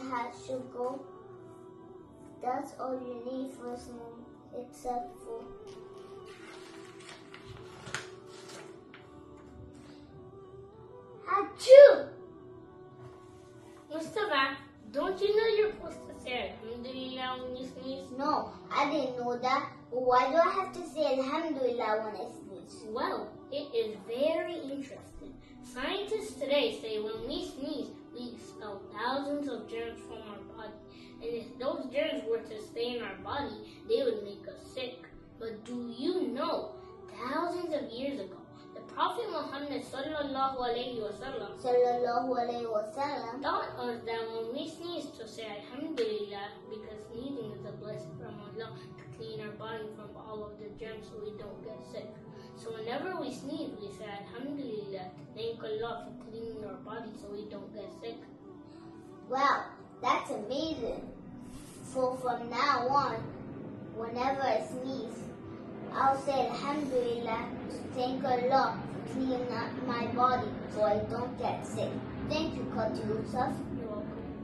has sugar. That's all you need for some, except for Achoo! Mustapha, don't you know you're supposed to say Alhamdulillah when you sneeze? No, I didn't know that. Why do I have to say Alhamdulillah when I sneeze? Well, it is very interesting. Scientists today say when we sneeze, we expel thousands of germs from our body. And if those germs were to stay in our body, they would make us sick. But do you know, thousands of years ago, the Prophet Muhammad sallallahu alayhi wa sallam taught us that when we sneeze to say Alhamdulillah, because sneezing is a blessing from Allah to clean our body from all of the germs so we don't get sick. So whenever we sneeze, we say Alhamdulillah to thank Allah for cleaning our body so we don't get sick. Wow, that's amazing. So from now on, whenever I sneeze, I'll say Alhamdulillah to thank Allah for cleaning up my body so I don't get sick. Thank you, Yusuf. You're welcome.